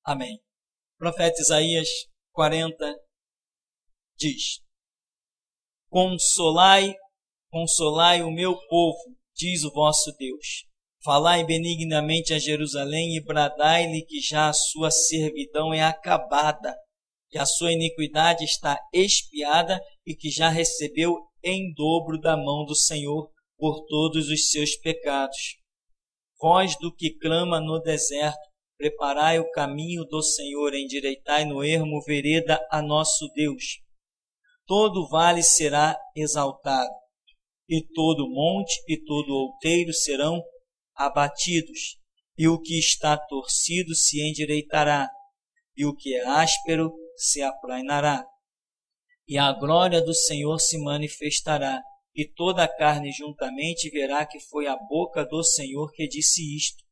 Amém. O profeta Isaías 40 diz: Consolai o meu povo, diz o vosso Deus. Falai benignamente a Jerusalém e bradai-lhe que já a sua servidão é acabada, que a sua iniquidade está expiada e que já recebeu em dobro da mão do Senhor por todos os seus pecados. Voz do que clama no deserto, preparai o caminho do Senhor, endireitai no ermo vereda a nosso Deus. Todo vale será exaltado, e todo monte e todo outeiro serão abatidos, e o que está torcido se endireitará, e o que é áspero se aplainará. E a glória do Senhor se manifestará, e toda a carne juntamente verá que foi a boca do Senhor que disse isto.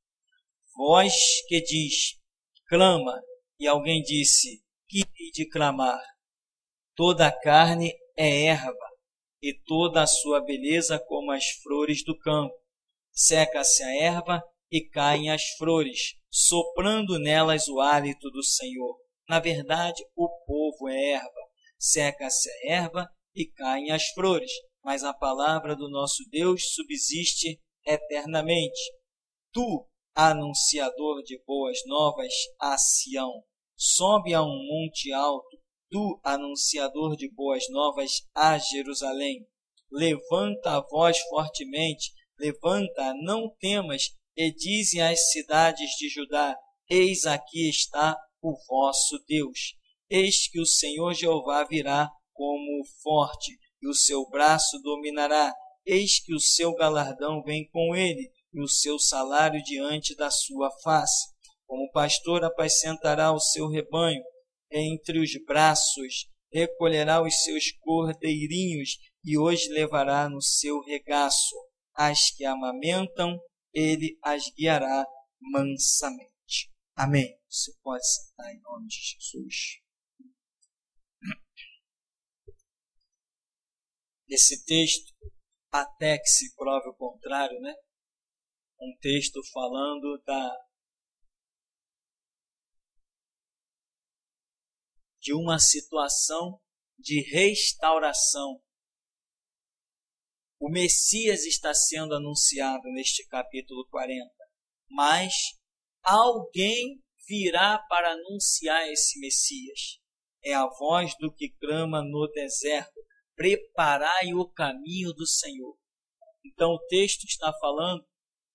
Voz que diz, clama, e alguém disse, que hei de clamar? Toda a carne é erva, e toda a sua beleza como as flores do campo. Seca-se a erva e caem as flores, soprando nelas o hálito do Senhor. Na verdade, o povo é erva. Seca-se a erva e caem as flores, mas a palavra do nosso Deus subsiste eternamente. Tu, anunciador de boas novas a Sião, sobe a um monte alto. Tu, anunciador de boas novas a Jerusalém, levanta a voz fortemente, levanta, não temas, e dize às cidades de Judá, eis aqui está o vosso Deus. Eis que o Senhor Jeová virá como forte, e o seu braço dominará. Eis que o seu galardão vem com ele, e o seu salário diante da sua face. Como pastor apacentará o seu rebanho, entre os braços recolherá os seus cordeirinhos, e os levará no seu regaço. As que amamentam, ele as guiará mansamente. Amém. Você pode sentar em nome de Jesus. Esse texto, até que se prove o contrário, né? Um texto falando de uma situação de restauração. O Messias está sendo anunciado neste capítulo 40, mas alguém virá para anunciar esse Messias. É a voz do que clama no deserto, preparai o caminho do Senhor. Então o texto está falando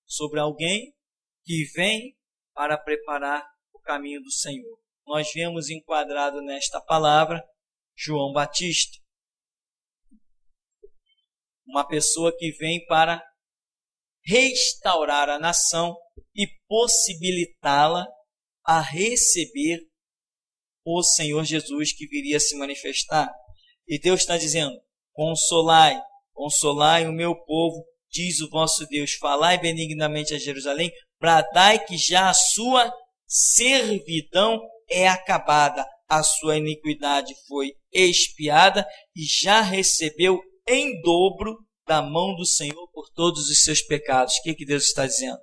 sobre alguém que vem para preparar o caminho do Senhor. Nós vemos enquadrado nesta palavra João Batista. Uma pessoa que vem para restaurar a nação e possibilitá-la a receber o Senhor Jesus que viria se manifestar. E Deus está dizendo, consolai o meu povo, diz o vosso Deus, falai benignamente a Jerusalém, bradai que já a sua servidão é acabada, a sua iniquidade foi expiada e já recebeu em dobro da mão do Senhor por todos os seus pecados. O que Deus está dizendo?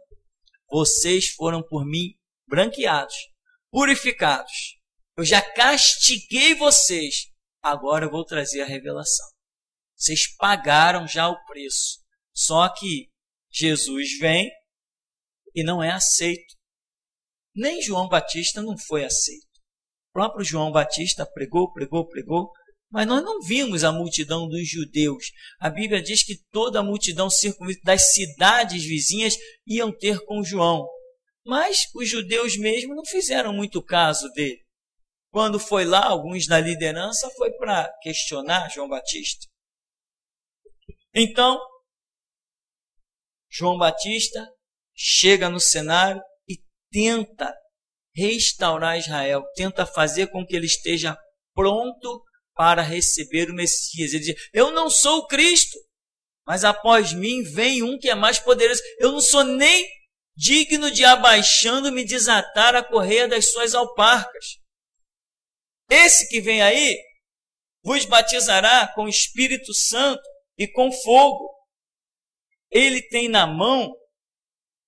Vocês foram por mim branqueados, purificados. Eu já castiguei vocês. Agora eu vou trazer a revelação. Vocês pagaram já o preço. Só que Jesus vem e não é aceito. Nem João Batista não foi aceito. O próprio João Batista pregou, mas nós não vimos a multidão dos judeus. A Bíblia diz que toda a multidão das cidades vizinhas iam ter com João. Mas os judeus mesmo não fizeram muito caso dele. Quando foi lá, alguns da liderança foi para questionar João Batista. Então, João Batista chega no cenário e tenta restaurar Israel, tenta fazer com que ele esteja pronto para receber o Messias. Ele diz, eu não sou o Cristo, mas após mim vem um que é mais poderoso. Eu não sou nem digno de, abaixando-me, desatar a correia das suas alparcas. Esse que vem aí vos batizará com o Espírito Santo e com fogo. Ele tem na mão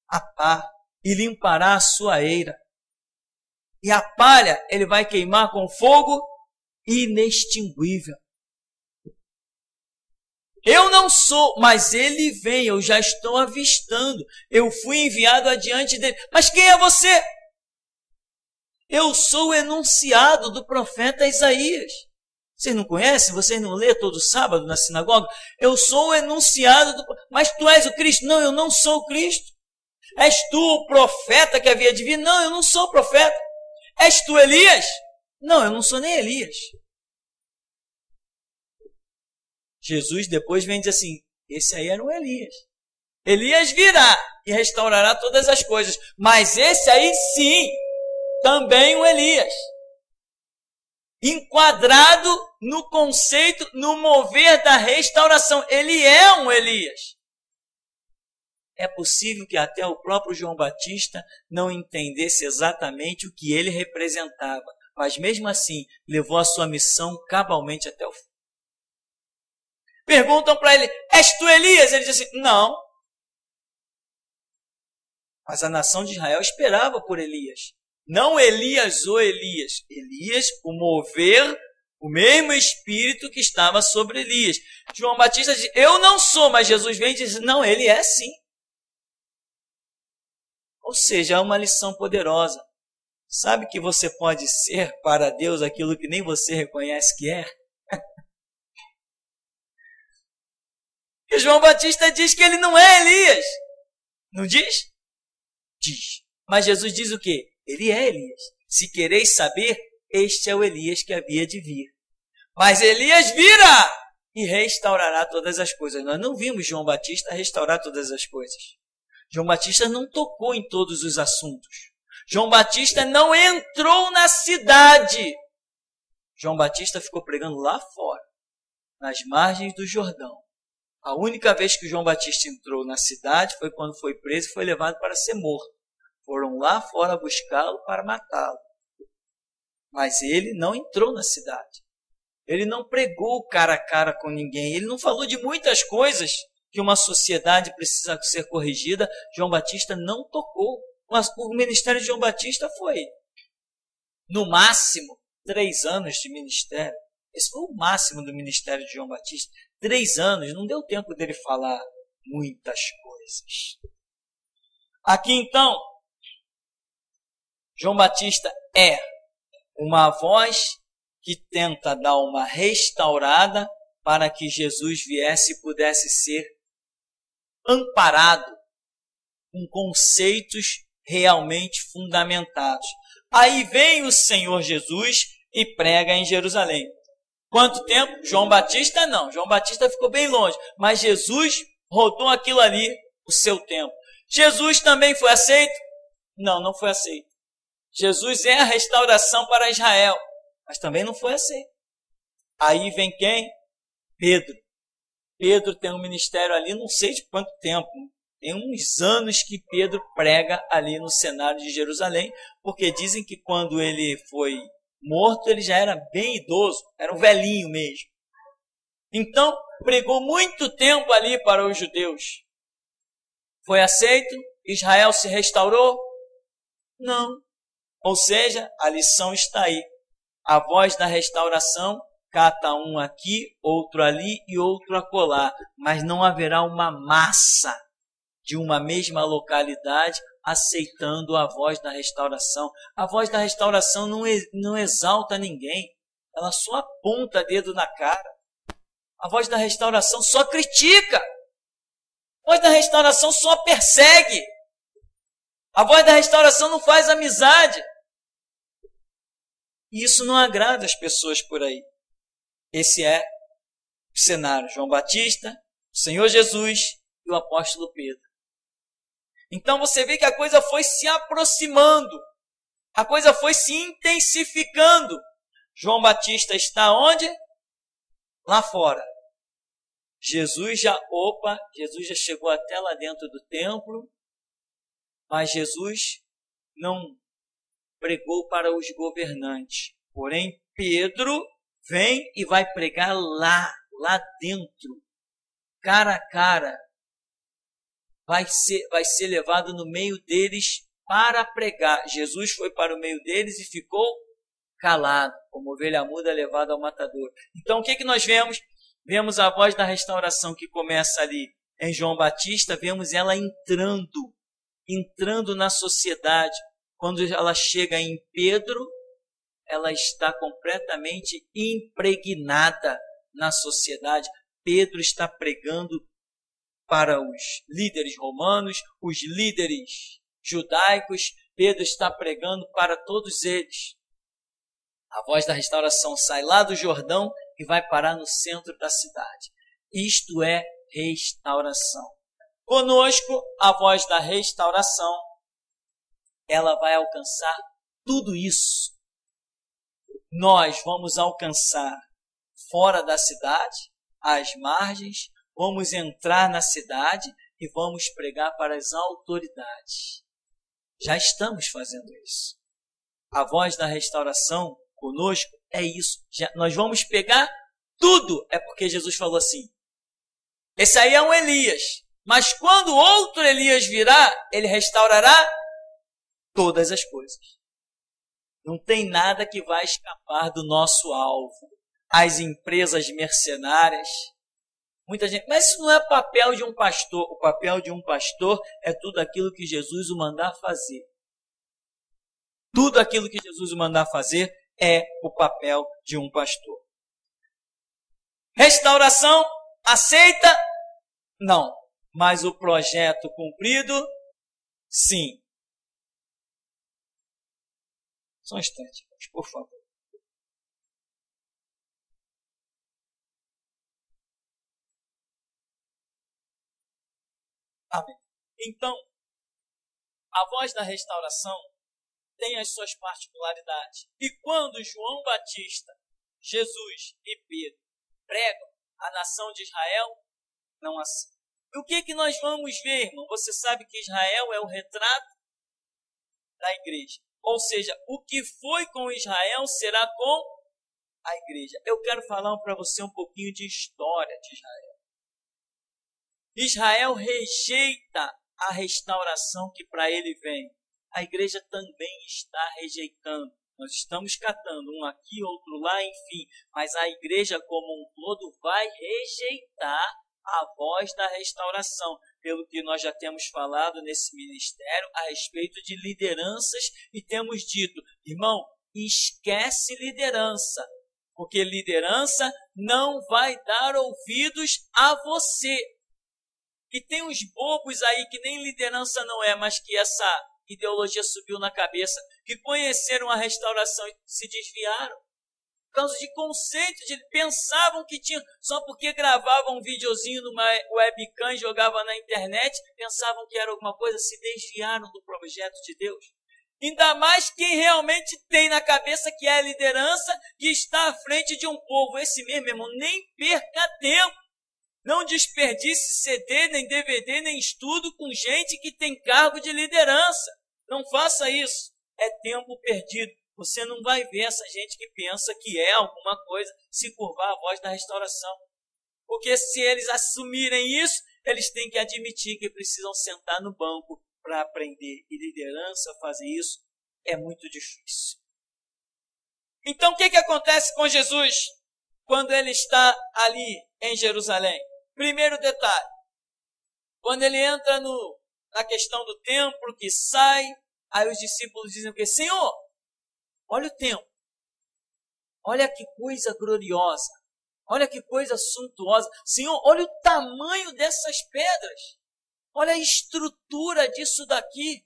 a pá e limpará a sua eira. e a palha ele vai queimar com fogo inextinguível. Eu não sou, mas ele vem, eu já estou avistando. Eu fui enviado adiante dele. Mas quem é você? Eu sou o enunciado do profeta Isaías. Vocês não conhecem? Vocês não lêem todo sábado na sinagoga? Eu sou o enunciado do... Mas tu és o Cristo? Não, eu não sou o Cristo. És tu o profeta que havia de vir? Não, eu não sou o profeta. És tu Elias? Não, eu não sou nem Elias. Jesus depois vem dizer assim, esse aí era um Elias. Elias virá e restaurará todas as coisas. Mas esse aí sim, também um Elias. Enquadrado no conceito, no mover da restauração. Ele é um Elias. É possível que até o próprio João Batista não entendesse exatamente o que ele representava. Mas mesmo assim, levou a sua missão cabalmente até o fim. Perguntam para ele, és tu Elias? Ele diz assim, não. Mas a nação de Israel esperava por Elias. Não Elias ou Elias. Elias, o mover, o mesmo Espírito que estava sobre Elias. João Batista diz, eu não sou, mas Jesus vem e diz, não, ele é sim. Ou seja, é uma lição poderosa. Sabe que você pode ser para Deus aquilo que nem você reconhece que é? E João Batista diz que ele não é Elias. Não diz? Diz. Mas Jesus diz o quê? Ele é Elias. Se quereis saber, este é o Elias que havia de vir. Mas Elias virá e restaurará todas as coisas. Nós não vimos João Batista restaurar todas as coisas. João Batista não tocou em todos os assuntos. João Batista não entrou na cidade. João Batista ficou pregando lá fora, nas margens do Jordão. A única vez que João Batista entrou na cidade foi quando foi preso e foi levado para ser morto. Foram lá fora buscá-lo para matá-lo. Mas ele não entrou na cidade. Ele não pregou cara a cara com ninguém. Ele não falou de muitas coisas que uma sociedade precisa ser corrigida. João Batista não tocou. Mas o ministério de João Batista foi, no máximo, 3 anos de ministério. Esse foi o máximo do ministério de João Batista. 3 anos, não deu tempo dele falar muitas coisas. Aqui então, João Batista é uma voz que tenta dar uma restaurada para que Jesus viesse e pudesse ser amparado com conceitos realmente fundamentados. Aí vem o Senhor Jesus e prega em Jerusalém. Quanto tempo? João Batista não. João Batista ficou bem longe. Mas Jesus rodou aquilo ali o seu tempo. Jesus também foi aceito? Não, não foi aceito. Jesus é a restauração para Israel, mas também não foi aceito. Aí vem quem? Pedro. Pedro tem um ministério ali, não sei de quanto tempo. Tem uns anos que Pedro prega ali no cenário de Jerusalém, porque dizem que quando ele foi morto, ele já era bem idoso, era um velhinho mesmo. Então, pregou muito tempo ali para os judeus. Foi aceito? Israel se restaurou? Não. Ou seja, a lição está aí. A voz da restauração cata um aqui, outro ali e outro acolá. Mas não haverá uma massa de uma mesma localidade aceitando a voz da restauração. A voz da restauração não exalta ninguém. Ela só aponta dedo na cara. A voz da restauração só critica. A voz da restauração só persegue. A voz da restauração não faz amizade. E isso não agrada as pessoas por aí. Esse é o cenário. João Batista, o Senhor Jesus e o apóstolo Pedro. Então você vê que a coisa foi se aproximando. A coisa foi se intensificando. João Batista está onde? Lá fora. Jesus já chegou até lá dentro do templo, mas Jesus não pregou para os governantes. Porém, Pedro vem e vai pregar lá dentro, cara a cara. Vai ser levado no meio deles para pregar. Jesus foi para o meio deles e ficou calado, como ovelha muda levada ao matador. Então, o que nós vemos? Vemos a voz da restauração que começa ali em João Batista, vemos ela entrando na sociedade. Quando ela chega em Pedro, ela está completamente impregnada na sociedade. Pedro está pregando para os líderes romanos, os líderes judaicos. Pedro está pregando para todos eles. A voz da restauração sai lá do Jordão e vai parar no centro da cidade. Isto é restauração. Conosco, a voz da restauração, ela vai alcançar tudo isso. Nós vamos alcançar fora da cidade, às margens, vamos entrar na cidade e vamos pregar para as autoridades. Já estamos fazendo isso. A voz da restauração conosco é isso. Nós vamos pegar tudo. É porque Jesus falou assim, esse aí é um Elias, mas quando outro Elias virá, ele restaurará todas as coisas. Não tem nada que vai escapar do nosso alvo. As empresas mercenárias, muita gente, mas isso não é papel de um pastor. O papel de um pastor é tudo aquilo que Jesus o mandar fazer. Tudo aquilo que Jesus o mandar fazer é o papel de um pastor. Restauração, aceita? Não. Mas o projeto cumprido? Sim. Só um instante, por favor. Amém. Então, a voz da restauração tem as suas particularidades. E quando João Batista, Jesus e Pedro pregam a nação de Israel, não assim. E o que nós vamos ver, irmão? Você sabe que Israel é o retrato da igreja. Ou seja, o que foi com Israel será com a igreja. Eu quero falar para você um pouquinho de história de Israel. Israel rejeita a restauração que para ele vem. A igreja também está rejeitando. Nós estamos catando um aqui, outro lá, enfim. Mas a igreja como um todo vai rejeitar a voz da restauração. Pelo que nós já temos falado nesse ministério a respeito de lideranças e temos dito, irmão, esquece liderança. Porque liderança não vai dar ouvidos a você. E tem uns bobos aí que nem liderança não é, mas que essa ideologia subiu na cabeça, que conheceram a restauração e se desviaram. Por causa de conceito, pensavam que tinham, só porque gravavam um videozinho numa webcam e jogavam na internet, pensavam que era alguma coisa, se desviaram do projeto de Deus. Ainda mais quem realmente tem na cabeça que é a liderança, que está à frente de um povo. Esse mesmo, irmão, nem perca tempo. Não desperdice CD, nem DVD, nem estudo com gente que tem cargo de liderança. Não faça isso. É tempo perdido. Você não vai ver essa gente que pensa que é alguma coisa se curvar à voz da restauração. Porque se eles assumirem isso, eles têm que admitir que precisam sentar no banco para aprender. E liderança, fazer isso, é muito difícil. Então, o que acontece com Jesus quando ele está ali em Jerusalém? Primeiro detalhe, quando ele entra na questão do templo, que sai, aí os discípulos dizem o quê? Senhor, olha o templo, olha que coisa gloriosa, olha que coisa suntuosa. Senhor, olha o tamanho dessas pedras, olha a estrutura disso daqui.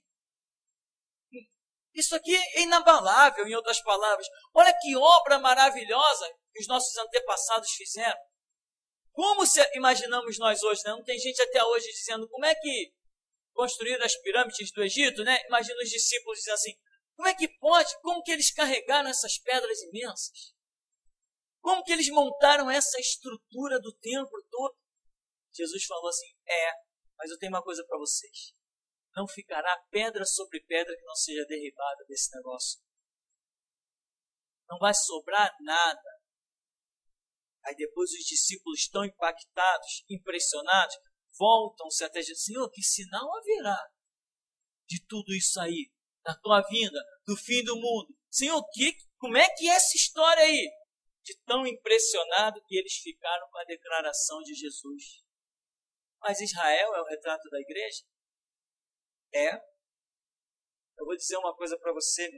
Isso aqui é inabalável, em outras palavras. Olha que obra maravilhosa que os nossos antepassados fizeram. Como imaginamos nós hoje, né? Não tem gente até hoje dizendo como é que construíram as pirâmides do Egito, né? Imagina os discípulos dizendo assim, como é que pode? Como que eles carregaram essas pedras imensas? Como que eles montaram essa estrutura do templo todo? Jesus falou assim, mas eu tenho uma coisa para vocês. Não ficará pedra sobre pedra que não seja derribada desse negócio. Não vai sobrar nada. Aí depois os discípulos estão impactados, impressionados, voltam-se até Jesus. Senhor, que sinal haverá de tudo isso aí? da tua vinda, do fim do mundo. Senhor, como é que é essa história aí? De tão impressionado que eles ficaram com a declaração de Jesus. Mas Israel é o retrato da igreja? É. Eu vou dizer uma coisa para você.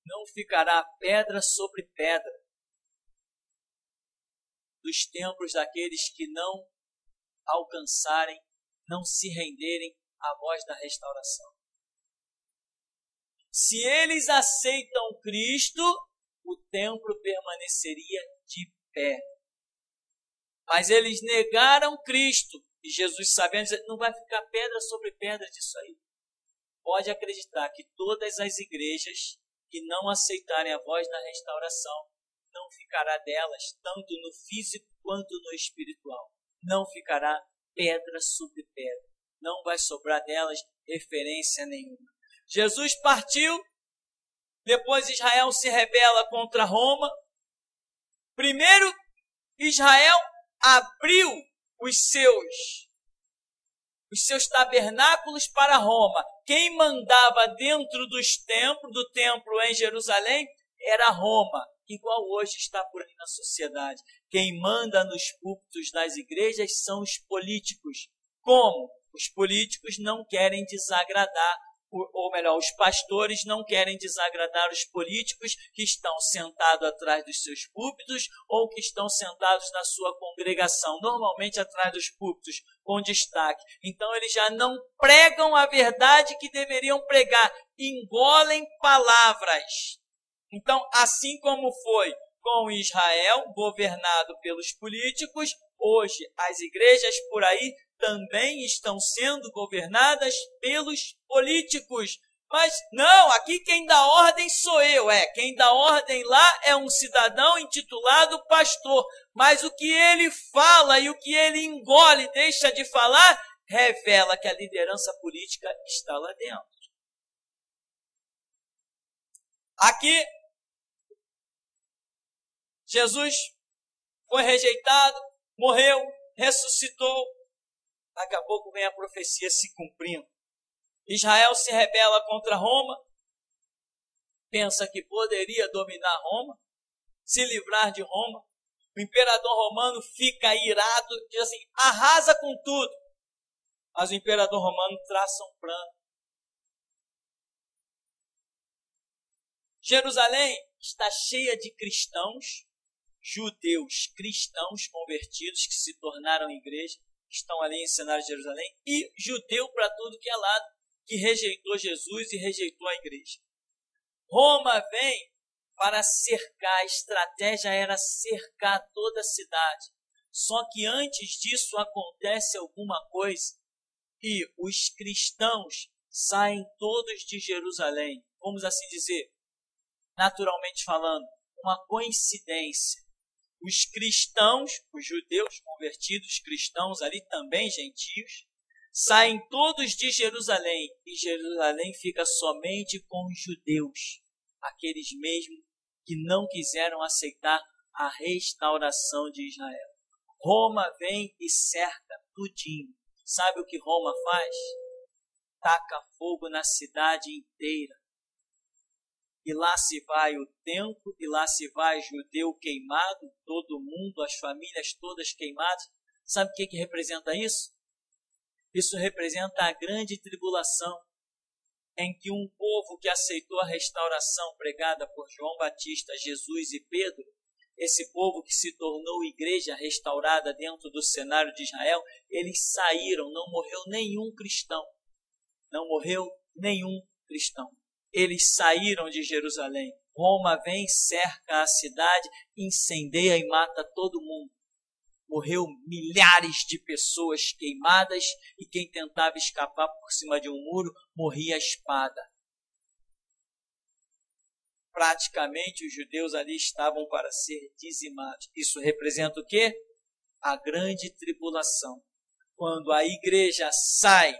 Não ficará pedra sobre pedra dos templos daqueles que não alcançarem, não se renderem à voz da restauração. Se eles aceitam Cristo, o templo permaneceria de pé. Mas eles negaram Cristo. E Jesus, sabendo, não vai ficar pedra sobre pedra disso aí. Pode acreditar que todas as igrejas que não aceitarem a voz da restauração, não ficará delas, tanto no físico quanto no espiritual. Não ficará pedra sobre pedra. Não vai sobrar delas referência nenhuma. Jesus partiu, depois Israel se rebela contra Roma. Primeiro, Israel abriu os seus tabernáculos para Roma. Quem mandava dentro do templo em Jerusalém era Roma, igual hoje está por aí na sociedade. Quem manda nos púlpitos das igrejas são os políticos. Como? Os políticos não querem desagradar, ou melhor, os pastores não querem desagradar os políticos que estão sentados atrás dos seus púlpitos ou que estão sentados na sua congregação, normalmente atrás dos púlpitos, com destaque. Então eles já não pregam a verdade que deveriam pregar, engolem palavras. Então, assim como foi com Israel, governado pelos políticos, hoje as igrejas por aí também estão sendo governadas pelos políticos. Mas não, aqui quem dá ordem sou eu. Quem dá ordem lá é um cidadão intitulado pastor. Mas o que ele fala e o que ele engole, deixa de falar, revela que a liderança política está lá dentro. Aqui, Jesus foi rejeitado, morreu, ressuscitou. Daqui a pouco vem a profecia se cumprindo. Israel se rebela contra Roma, pensa que poderia dominar Roma, se livrar de Roma. O imperador romano fica irado, diz assim, arrasa com tudo. Mas o imperador romano traça um plano. Jerusalém está cheia de cristãos, judeus cristãos convertidos que se tornaram igreja, estão ali em cenário de Jerusalém, e judeu para tudo que é lado, que rejeitou Jesus e rejeitou a igreja. Roma vem para cercar, a estratégia era cercar toda a cidade. Só que antes disso acontece alguma coisa e os cristãos saem todos de Jerusalém. Vamos assim dizer, naturalmente falando, uma coincidência. Os cristãos, os judeus convertidos, cristãos ali também gentios, saem todos de Jerusalém e Jerusalém fica somente com os judeus, aqueles mesmo que não quiseram aceitar a restauração de Israel. Roma vem e cerca tudinho. Sabe o que Roma faz? Taca fogo na cidade inteira. E lá se vai o templo, e lá se vai judeu queimado, todo mundo, as famílias todas queimadas. Sabe o que representa isso? Isso representa a grande tribulação, em que um povo que aceitou a restauração pregada por João Batista, Jesus e Pedro, esse povo que se tornou igreja restaurada dentro do cenário de Israel, eles saíram, não morreu nenhum cristão. Não morreu nenhum cristão. Eles saíram de Jerusalém. Roma vem, cerca a cidade, incendeia e mata todo mundo. Morreu milhares de pessoas queimadas e quem tentava escapar por cima de um muro morria à espada. Praticamente os judeus ali estavam para ser dizimados. Isso representa o quê? A grande tribulação. Quando a igreja sai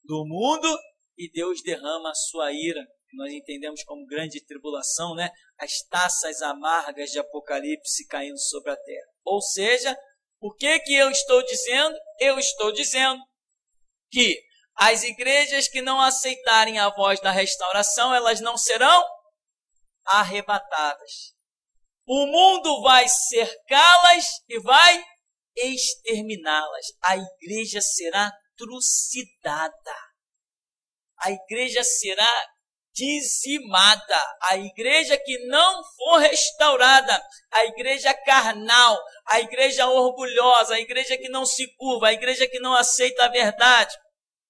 do mundo e Deus derrama a sua ira. Nós entendemos como grande tribulação, né? As taças amargas de Apocalipse caindo sobre a terra. Ou seja, o que eu estou dizendo? Eu estou dizendo que As igrejas que não aceitarem a voz da restauração, elas não serão arrebatadas. O mundo vai cercá-las e vai exterminá-las. A igreja será trucidada. A igreja será dizimada. A igreja que não for restaurada, a igreja carnal, a igreja orgulhosa, a igreja que não se curva, a igreja que não aceita a verdade,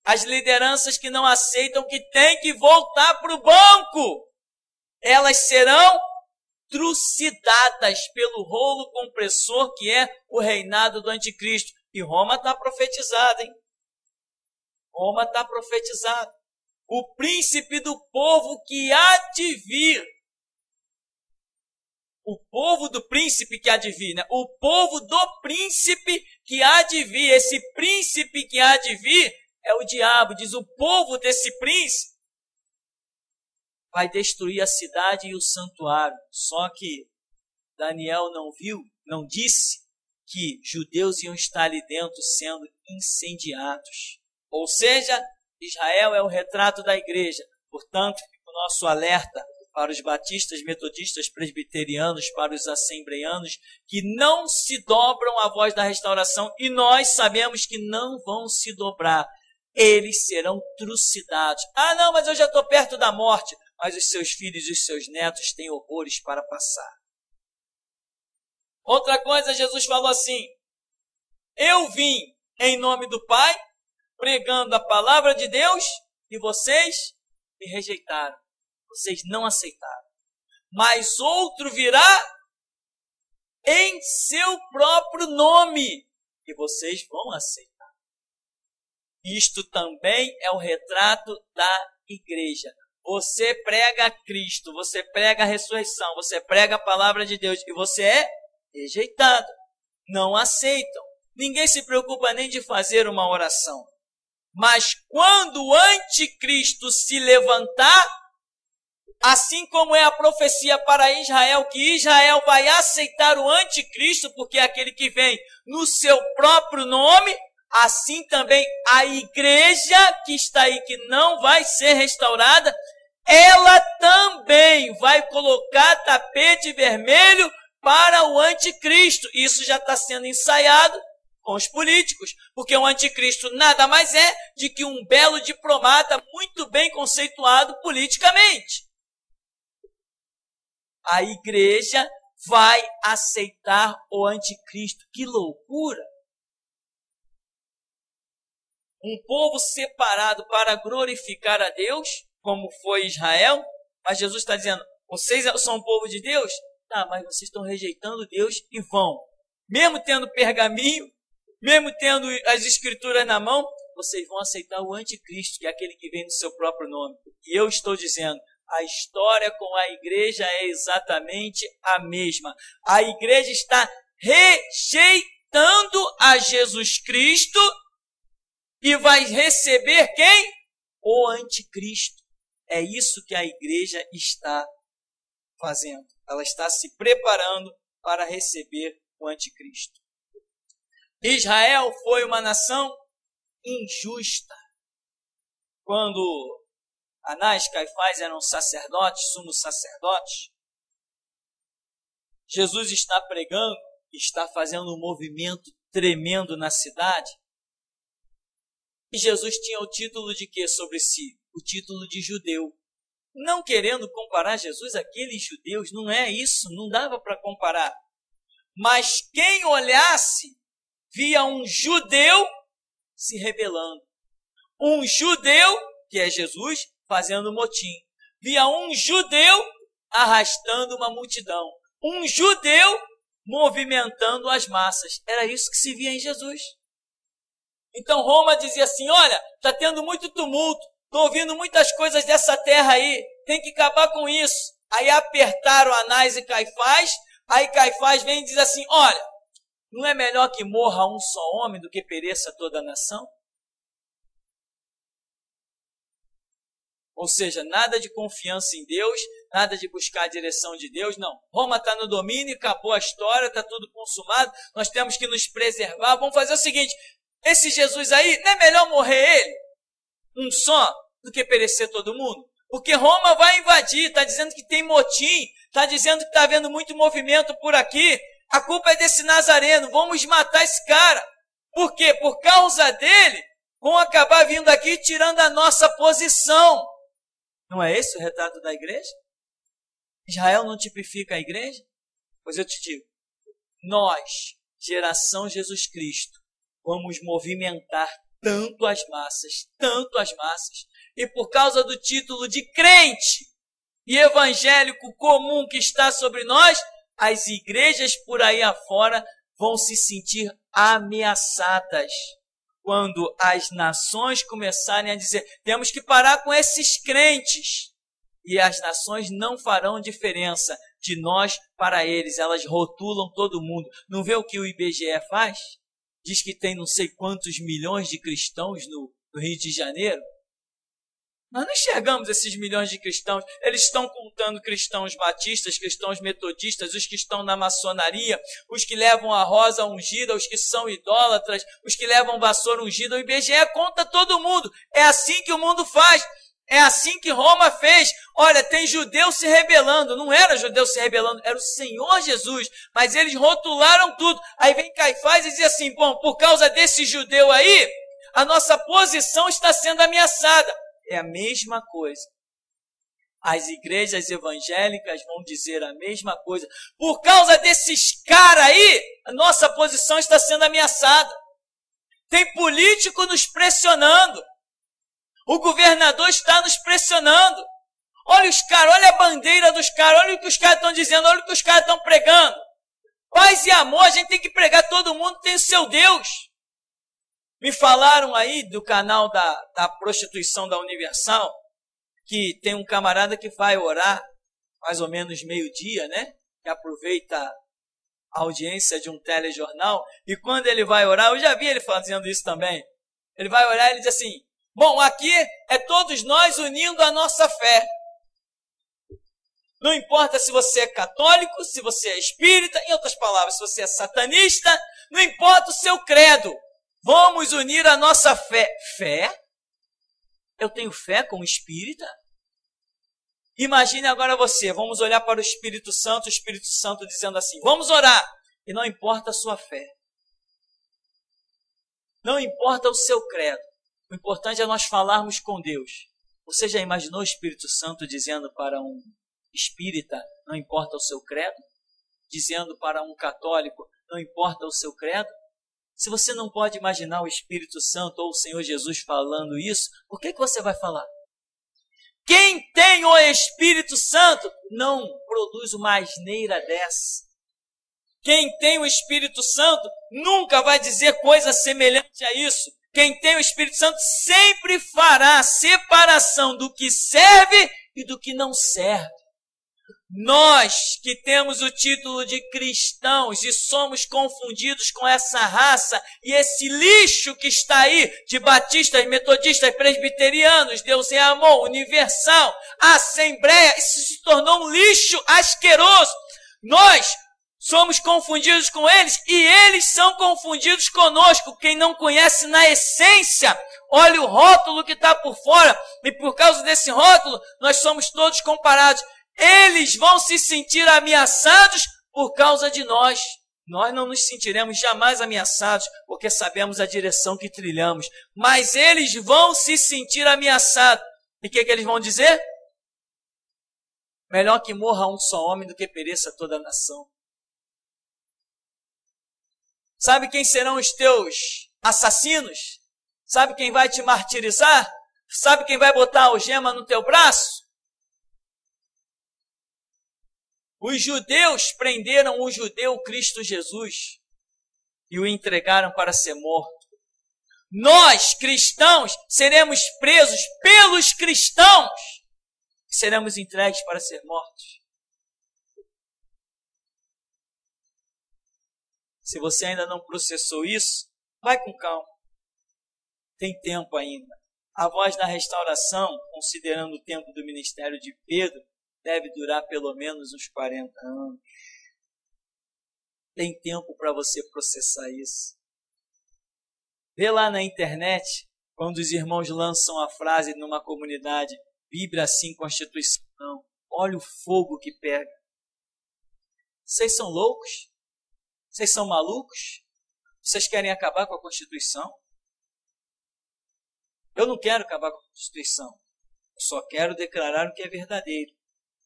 as lideranças que não aceitam que tem que voltar para o banco, elas serão trucidadas pelo rolo compressor que é o reinado do anticristo. E Roma está profetizada, hein? Roma está profetizada. O príncipe do povo que há de vir. O povo do príncipe que há de vir, né? O povo do príncipe que há de vir. Esse príncipe que há de vir é o diabo. Diz o povo desse príncipe vai destruir a cidade e o santuário. Só que Daniel não viu, não disse que judeus iam estar ali dentro sendo incendiados. Ou seja, Israel é o retrato da igreja. Portanto, o nosso alerta para os batistas, metodistas, presbiterianos, para os assembleianos, que não se dobram à voz da restauração, e nós sabemos que não vão se dobrar. Eles serão trucidados. Ah, não, mas eu já estou perto da morte. Mas os seus filhos e os seus netos têm horrores para passar. Outra coisa, Jesus falou assim: eu vim em nome do Pai, pregando a palavra de Deus, e vocês me rejeitaram. Vocês não aceitaram. Mas outro virá em seu próprio nome, e vocês vão aceitar. Isto também é o retrato da igreja. Você prega Cristo, você prega a ressurreição, você prega a palavra de Deus e você é rejeitado. Não aceitam. Ninguém se preocupa nem de fazer uma oração. Mas quando o anticristo se levantar, assim como é a profecia para Israel, que Israel vai aceitar o anticristo, porque é aquele que vem no seu próprio nome, assim também a igreja que está aí, que não vai ser restaurada, ela também vai colocar tapete vermelho para o anticristo. Isso já está sendo ensaiado com os políticos, porque o anticristo nada mais é de que um belo diplomata muito bem conceituado politicamente. A igreja vai aceitar o anticristo. Que loucura! Um povo separado para glorificar a Deus, como foi Israel, mas Jesus está dizendo, vocês são um povo de Deus? Tá, mas vocês estão rejeitando Deus e vão. Mesmo tendo pergaminho, mesmo tendo as escrituras na mão, vocês vão aceitar o anticristo, que é aquele que vem no seu próprio nome. E eu estou dizendo, a história com a igreja é exatamente a mesma. A igreja está rejeitando a Jesus Cristo e vai receber quem? O anticristo. É isso que a igreja está fazendo. Ela está se preparando para receber o anticristo. Israel foi uma nação injusta. Quando Anás e Caifás eram sacerdotes, sumos sacerdotes, Jesus está pregando, está fazendo um movimento tremendo na cidade. E Jesus tinha o título de quê sobre si? O título de judeu. Não querendo comparar Jesus àqueles judeus, não é isso, não dava para comparar. Mas quem olhasse, via um judeu se rebelando. Um judeu, que é Jesus, fazendo motim. Via um judeu arrastando uma multidão. Um judeu movimentando as massas. Era isso que se via em Jesus. Então Roma dizia assim, olha, está tendo muito tumulto, estou ouvindo muitas coisas dessa terra aí, tem que acabar com isso. Aí apertaram Anás e Caifás, aí Caifás vem e diz assim, olha, não é melhor que morra um só homem do que pereça toda a nação? Ou seja, nada de confiança em Deus, nada de buscar a direção de Deus, não. Roma está no domínio, acabou a história, está tudo consumado, nós temos que nos preservar, vamos fazer o seguinte, esse Jesus aí, não é melhor morrer ele? um só, do que perecer todo mundo? Porque Roma vai invadir, está dizendo que tem motim, está dizendo que está havendo muito movimento por aqui. A culpa é desse Nazareno, vamos matar esse cara. Por quê? Por causa dele, vão acabar vindo aqui tirando a nossa posição. Não é esse o retrato da igreja? Israel não tipifica a igreja? Pois eu te digo, nós, geração Jesus Cristo, vamos movimentar tanto as massas, e por causa do título de crente e evangélico comum que está sobre nós, as igrejas por aí afora vão se sentir ameaçadas quando as nações começarem a dizer, temos que parar com esses crentes, e as nações não farão diferença de nós para eles, elas rotulam todo mundo. Não vê o que o IBGE faz? Diz que tem não sei quantos milhões de cristãos no Rio de Janeiro. Nós não enxergamos esses milhões de cristãos. Eles estão contando cristãos batistas, cristãos metodistas, os que estão na maçonaria, os que levam a rosa ungida, os que são idólatras, os que levam vassoura ungida. O IBGE conta todo mundo. É assim que o mundo faz. É assim que Roma fez. Olha, tem judeu se rebelando. Não era judeu se rebelando, era o Senhor Jesus. Mas eles rotularam tudo. Aí vem Caifás e diz assim, bom, por causa desse judeu aí, a nossa posição está sendo ameaçada. É a mesma coisa. As igrejas evangélicas vão dizer a mesma coisa. Por causa desses caras aí, a nossa posição está sendo ameaçada. Tem político nos pressionando. O governador está nos pressionando. Olha os caras, olha a bandeira dos caras, olha o que os caras estão dizendo, olha o que os caras estão pregando. Paz e amor, a gente tem que pregar, todo mundo tem o seu Deus. Me falaram aí do canal da prostituição da Universal, que tem um camarada que vai orar mais ou menos meio-dia, né? Que aproveita a audiência de um telejornal, e quando ele vai orar, eu já vi ele fazendo isso também. Ele vai orar e ele diz assim, bom, aqui é todos nós unindo a nossa fé. Não importa se você é católico, se você é espírita, em outras palavras, se você é satanista, não importa o seu credo. Vamos unir a nossa fé. Fé? Eu tenho fé como espírita? Imagine agora você, vamos olhar para o Espírito Santo dizendo assim, vamos orar. E não importa a sua fé. Não importa o seu credo. O importante é nós falarmos com Deus. Você já imaginou o Espírito Santo dizendo para um espírita, não importa o seu credo? Dizendo para um católico, não importa o seu credo? Se você não pode imaginar o Espírito Santo ou o Senhor Jesus falando isso, por que você vai falar? Quem tem o Espírito Santo não produz uma asneira dessa. Quem tem o Espírito Santo nunca vai dizer coisa semelhante a isso. Quem tem o Espírito Santo sempre fará a separação do que serve e do que não serve. Nós que temos o título de cristãos e somos confundidos com essa raça e esse lixo que está aí de batistas, metodistas, presbiterianos, Deus é amor, universal, assembleia, isso se tornou um lixo asqueroso. Nós somos confundidos com eles e eles são confundidos conosco. Quem não conhece na essência, olha o rótulo que está por fora e por causa desse rótulo nós somos todos comparados. Eles vão se sentir ameaçados por causa de nós. Nós não nos sentiremos jamais ameaçados, porque sabemos a direção que trilhamos. Mas eles vão se sentir ameaçados. E o que eles vão dizer? Melhor que morra um só homem do que pereça toda a nação. Sabe quem serão os teus assassinos? Sabe quem vai te martirizar? Sabe quem vai botar a algema no teu braço? Os judeus prenderam o judeu Cristo Jesus e o entregaram para ser morto. Nós, cristãos, seremos presos pelos cristãos e seremos entregues para ser mortos. Se você ainda não processou isso, vai com calma. Tem tempo ainda. A voz da restauração, considerando o tempo do ministério de Pedro, deve durar pelo menos uns 40 anos. Tem tempo para você processar isso. Vê lá na internet Quando os irmãos lançam a frase numa comunidade, vibra assim Constituição, olha o fogo que pega. Vocês são loucos? Vocês são malucos? Vocês querem acabar com a Constituição? Eu não quero acabar com a Constituição. Eu só quero declarar o que é verdadeiro.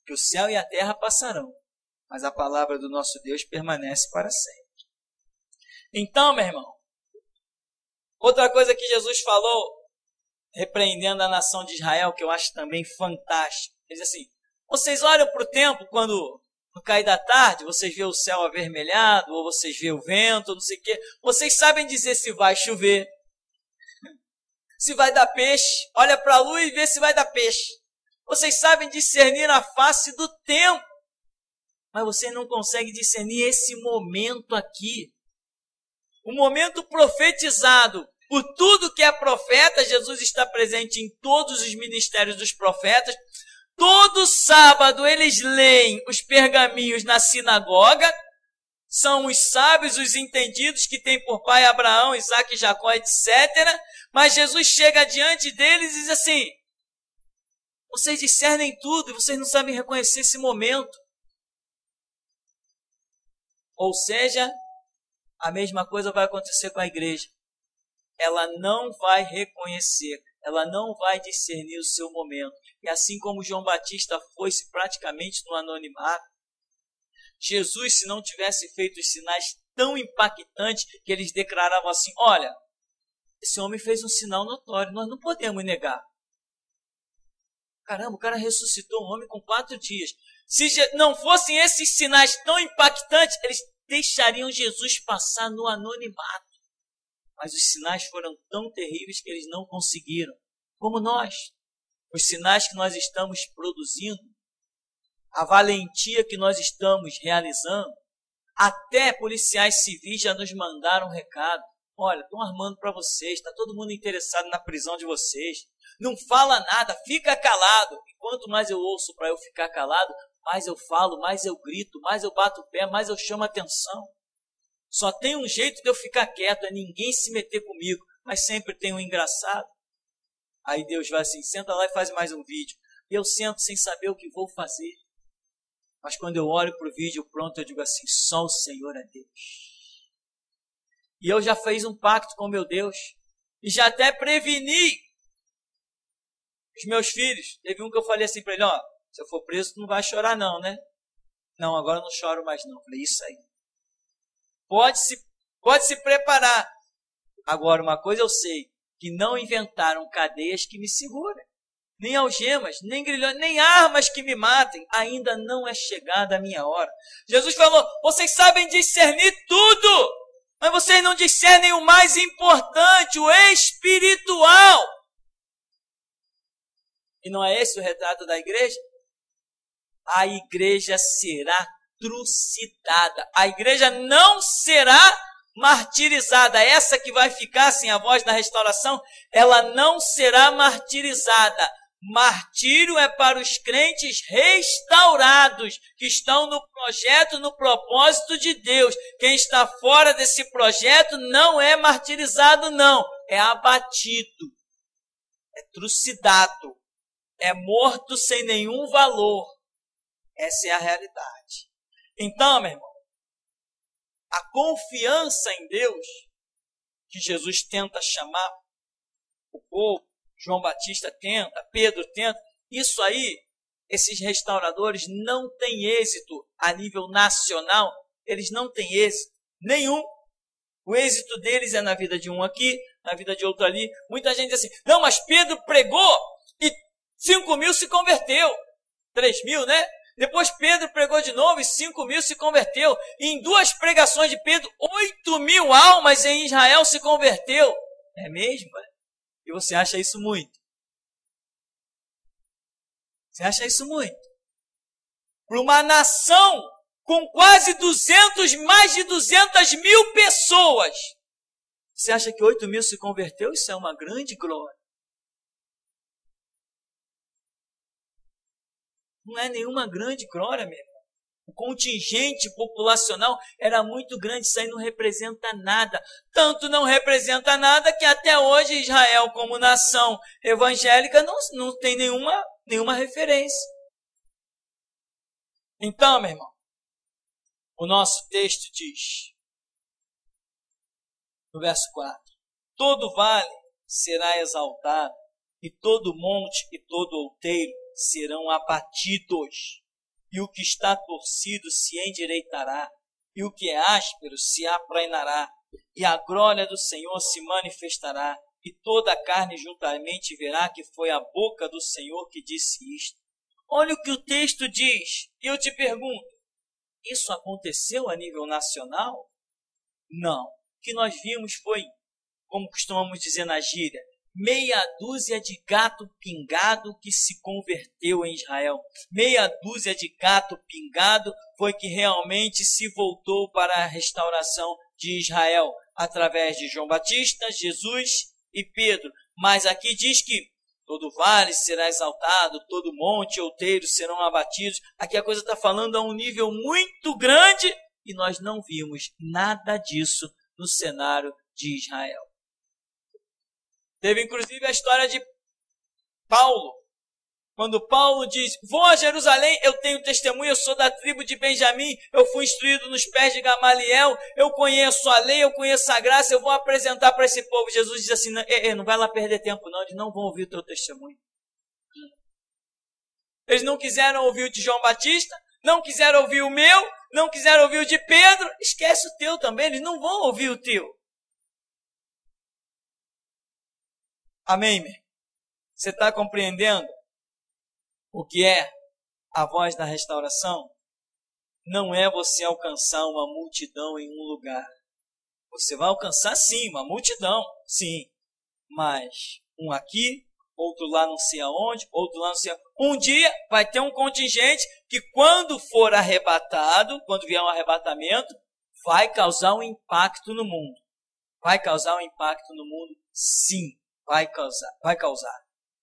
Que o céu e a terra passarão, mas a palavra do nosso Deus permanece para sempre. Então, meu irmão, outra coisa que Jesus falou, repreendendo a nação de Israel, que eu acho também fantástico. Ele diz assim, vocês olham para o tempo quando no cair da tarde, vocês vê o céu avermelhado, ou vocês vê o vento, não sei o quê. Vocês sabem dizer se vai chover, se vai dar peixe. Olha para a lua e vê se vai dar peixe. Vocês sabem discernir a face do tempo, mas vocês não conseguem discernir esse momento aqui. O momento profetizado por tudo que é profeta. Jesus está presente em todos os ministérios dos profetas. Todo sábado eles leem os pergaminhos na sinagoga. São os sábios, os entendidos que têm por pai Abraão, Isaac, Jacó, etc. Mas Jesus chega diante deles e diz assim, vocês discernem tudo e vocês não sabem reconhecer esse momento. Ou seja, a mesma coisa vai acontecer com a igreja. Ela não vai reconhecer, ela não vai discernir o seu momento. E assim como João Batista foi-se praticamente no anonimato, Jesus, se não tivesse feito os sinais tão impactantes que eles declaravam assim, olha, esse homem fez um sinal notório, nós não podemos negar. Caramba, o cara ressuscitou um homem com 4 dias. Se não fossem esses sinais tão impactantes, eles deixariam Jesus passar no anonimato. Mas os sinais foram tão terríveis que eles não conseguiram. Como nós. Os sinais que nós estamos produzindo, a valentia que nós estamos realizando, até policiais civis já nos mandaram um recado. Olha, estão armando para vocês, está todo mundo interessado na prisão de vocês. Não fala nada, fica calado. E quanto mais eu ouço para eu ficar calado, mais eu falo, mais eu grito, mais eu bato o pé, mais eu chamo atenção. Só tem um jeito de eu ficar quieto, é ninguém se meter comigo, mas sempre tem um engraçado. Aí Deus vai assim, senta lá e faz mais um vídeo. E eu sento sem saber o que vou fazer. Mas quando eu olho para o vídeo pronto, eu digo assim, só o Senhor é Deus. E eu já fiz um pacto com meu Deus. E já até preveni os meus filhos. Teve um que eu falei assim para ele, ó, se eu for preso, tu não vai chorar não, né? Não, agora eu não choro mais não. Eu falei, isso aí. Pode se preparar. Agora, uma coisa eu sei, que não inventaram cadeias que me segurem. Nem algemas, nem grilhões, nem armas que me matem. Ainda não é chegada a minha hora. Jesus falou, vocês sabem discernir tudo, mas vocês não discernem o mais importante, o espiritual. E não é esse o retrato da igreja? A igreja será trucidada. A igreja não será martirizada. Essa que vai ficar sem a voz da restauração, ela não será martirizada. Martírio é para os crentes restaurados, que estão no projeto, no propósito de Deus. Quem está fora desse projeto não é martirizado, não. É abatido. É trucidado. É morto sem nenhum valor. Essa é a realidade. Então, meu irmão, a confiança em Deus, que Jesus tenta chamar o povo, João Batista tenta, Pedro tenta, isso aí, esses restauradores não têm êxito a nível nacional, eles não têm êxito nenhum. O êxito deles é na vida de um aqui, na vida de outro ali. Muita gente diz assim, não, mas Pedro pregou e 5.000 se converteu, 3.000, né? Depois Pedro pregou de novo e 5.000 se converteu. E em 2 pregações de Pedro, 8.000 almas em Israel se converteu. É mesmo? E você acha isso muito? Você acha isso muito? Para uma nação com quase mais de 200.000 pessoas. Você acha que 8.000 se converteu? Isso é uma grande glória. Não é nenhuma grande glória, meu irmão. O contingente populacional era muito grande, isso aí não representa nada. Tanto não representa nada que até hoje Israel, como nação evangélica, não tem nenhuma referência. Então, meu irmão, o nosso texto diz, no verso 4, todo vale será exaltado, e todo monte e todo outeiro serão abatidos, e o que está torcido se endireitará, e o que é áspero se aplainará, e a glória do Senhor se manifestará, e toda a carne juntamente verá que foi a boca do Senhor que disse isto. Olha o que o texto diz, e eu te pergunto, isso aconteceu a nível nacional? Não. O que nós vimos foi, como costumamos dizer na gíria, meia dúzia de gato pingado que se converteu em Israel. Meia dúzia de gato pingado foi que realmente se voltou para a restauração de Israel, através de João Batista, Jesus e Pedro. Mas aqui diz que todo vale será exaltado, todo monte e outeiro serão abatidos. Aqui a coisa está falando a um nível muito grande e nós não vimos nada disso no cenário de Israel. Teve inclusive a história de Paulo. Quando Paulo diz, vou a Jerusalém, eu tenho testemunho, eu sou da tribo de Benjamim, eu fui instruído nos pés de Gamaliel, eu conheço a lei, eu conheço a graça, eu vou apresentar para esse povo. Jesus diz assim, não vai lá perder tempo não, eles não vão ouvir o teu testemunho. Eles não quiseram ouvir o de João Batista, não quiseram ouvir o meu, não quiseram ouvir o de Pedro, esquece o teu também, eles não vão ouvir o teu. Amém, meu? Você está compreendendo o que é a voz da restauração? Não é você alcançar uma multidão em um lugar. Você vai alcançar sim, uma multidão, sim. Mas um aqui, outro lá não sei aonde, outro lá não sei aonde. Um dia vai ter um contingente que quando for arrebatado, quando vier um arrebatamento, vai causar um impacto no mundo. Vai causar um impacto no mundo? Sim, vai causar.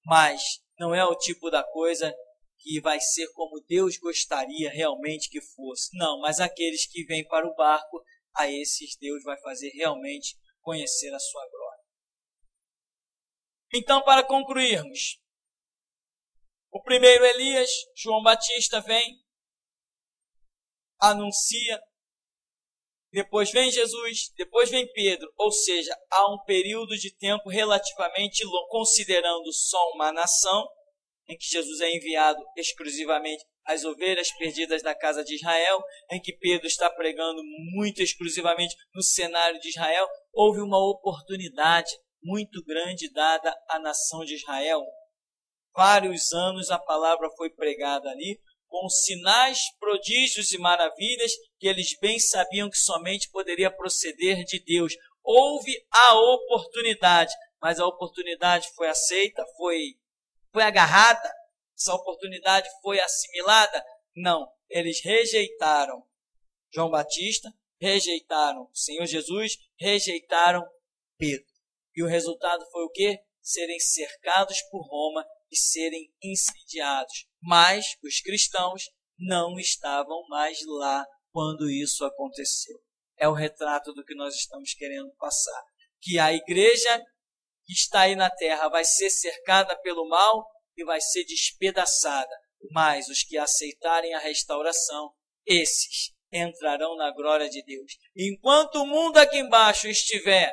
Mas não é o tipo da coisa que vai ser como Deus gostaria realmente que fosse. Não, mas aqueles que vêm para o barco, a esses Deus vai fazer realmente conhecer a sua glória. Então, para concluirmos, o primeiro Elias, João Batista, vem, anuncia, depois vem Jesus, depois vem Pedro, ou seja, há um período de tempo relativamente longo, considerando só uma nação, em que Jesus é enviado exclusivamente às ovelhas perdidas da casa de Israel, em que Pedro está pregando muito exclusivamente no cenário de Israel, houve uma oportunidade muito grande dada à nação de Israel. Vários anos a palavra foi pregada ali, com sinais, prodígios e maravilhas que eles bem sabiam que somente poderia proceder de Deus. Houve a oportunidade, mas a oportunidade foi aceita, foi agarrada, essa oportunidade foi assimilada? Não, eles rejeitaram João Batista, rejeitaram o Senhor Jesus, rejeitaram Pedro. E o resultado foi o quê? Serem cercados por Roma e serem incendiados. Mas os cristãos não estavam mais lá quando isso aconteceu. É o retrato do que nós estamos querendo passar. Que a igreja que está aí na terra vai ser cercada pelo mal e vai ser despedaçada. Mas os que aceitarem a restauração, esses entrarão na glória de Deus. Enquanto o mundo aqui embaixo estiver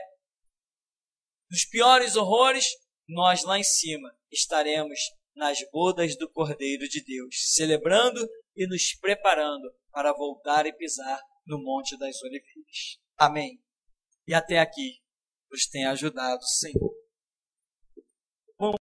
nos piores horrores, nós lá em cima estaremos nas bodas do Cordeiro de Deus, celebrando e nos preparando para voltar e pisar no Monte das Oliveiras. Amém. E até aqui nos tem ajudado, Senhor.